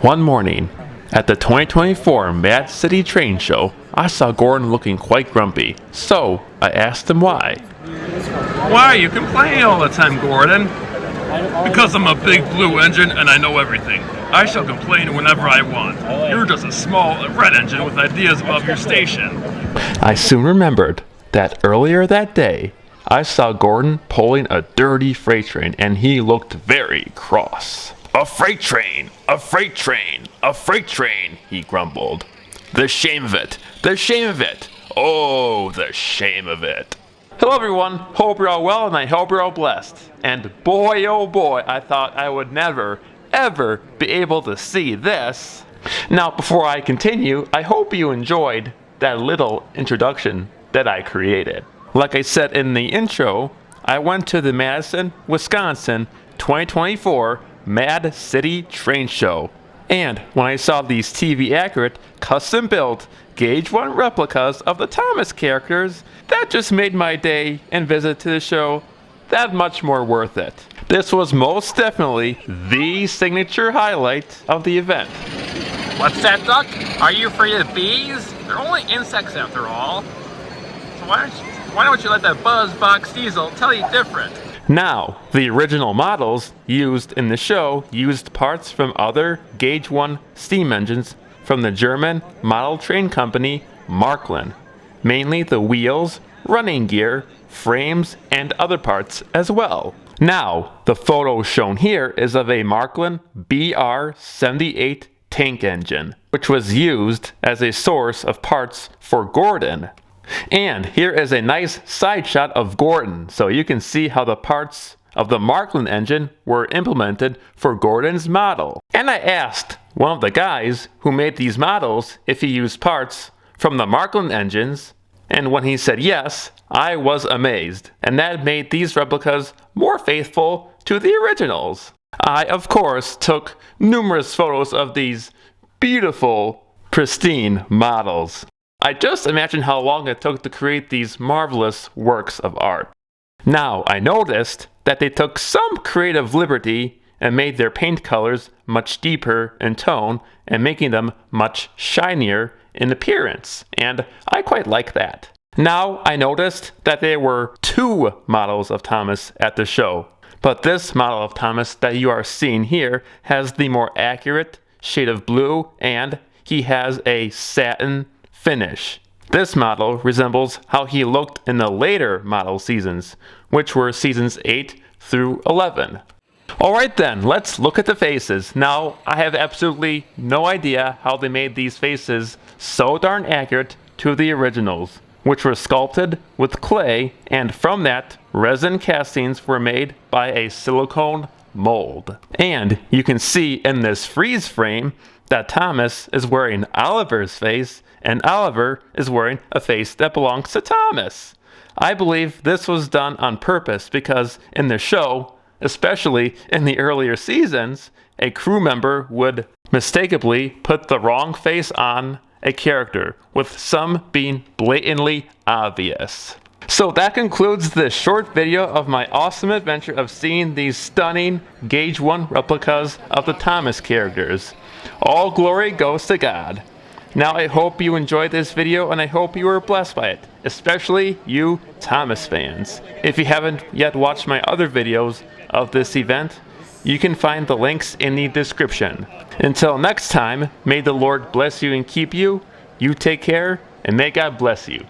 One morning, at the 2024 Mad City Train Show, I saw Gordon looking quite grumpy, so I asked him why. Why are you complaining all the time, Gordon? Because I'm a big blue engine and I know everything. I shall complain whenever I want. You're just a small red engine with ideas above your station. I soon remembered that earlier that day, I saw Gordon pulling a dirty freight train and he looked very cross. "A freight train! A freight train! A freight train!" he grumbled. "The shame of it! The shame of it! Oh, the shame of it!" Hello everyone, hope you're all well and I hope you're all blessed. And boy oh boy, I thought I would never, ever be able to see this. Now before I continue, I hope you enjoyed that little introduction that I created. Like I said in the intro, I went to the Madison, Wisconsin 2024 Mad City Train Show. And when I saw these TV accurate, custom built Gauge 1 replicas of the Thomas characters, that just made my day and visit to the show that much more worth it. This was most definitely the signature highlight of the event. What's that, Duck? Are you afraid of bees? They're only insects after all. So why don't you let that Buzzbox Diesel tell you different? Now, the original models used in the show used parts from other Gauge 1 steam engines from the German model train company Marklin, mainly the wheels, running gear, frames, and other parts as well. Now, the photo shown here is of a Marklin BR-78 tank engine, which was used as a source of parts for Gordon. And here is a nice side shot of Gordon, so you can see how the parts of the Marklin engine were implemented for Gordon's model. And I asked one of the guys who made these models if he used parts from the Marklin engines, and when he said yes, I was amazed. And that made these replicas more faithful to the originals. I, of course, took numerous photos of these beautiful, pristine models. I just imagine how long it took to create these marvelous works of art. Now, I noticed that they took some creative liberty and made their paint colors much deeper in tone and making them much shinier in appearance, and I quite like that. Now, I noticed that there were two models of Thomas at the show, but this model of Thomas that you are seeing here has the more accurate shade of blue and he has a satin finish. This model resembles how he looked in the later model seasons, which were seasons 8 through 11. Alright then, let's look at the faces. Now, I have absolutely no idea how they made these faces so darn accurate to the originals, which were sculpted with clay, and from that, resin castings were made by a silicone mold. And you can see in this freeze frame that Thomas is wearing Oliver's face, and Oliver is wearing a face that belongs to Thomas. I believe this was done on purpose because in the show, especially in the earlier seasons, a crew member would mistakenly put the wrong face on a character, with some being blatantly obvious. So that concludes this short video of my awesome adventure of seeing these stunning Gauge 1 replicas of the Thomas characters. All glory goes to God. Now I hope you enjoyed this video and I hope you were blessed by it, especially you Thomas fans. If you haven't yet watched my other videos of this event, you can find the links in the description. Until next time, may the Lord bless you and keep you, you take care, and may God bless you.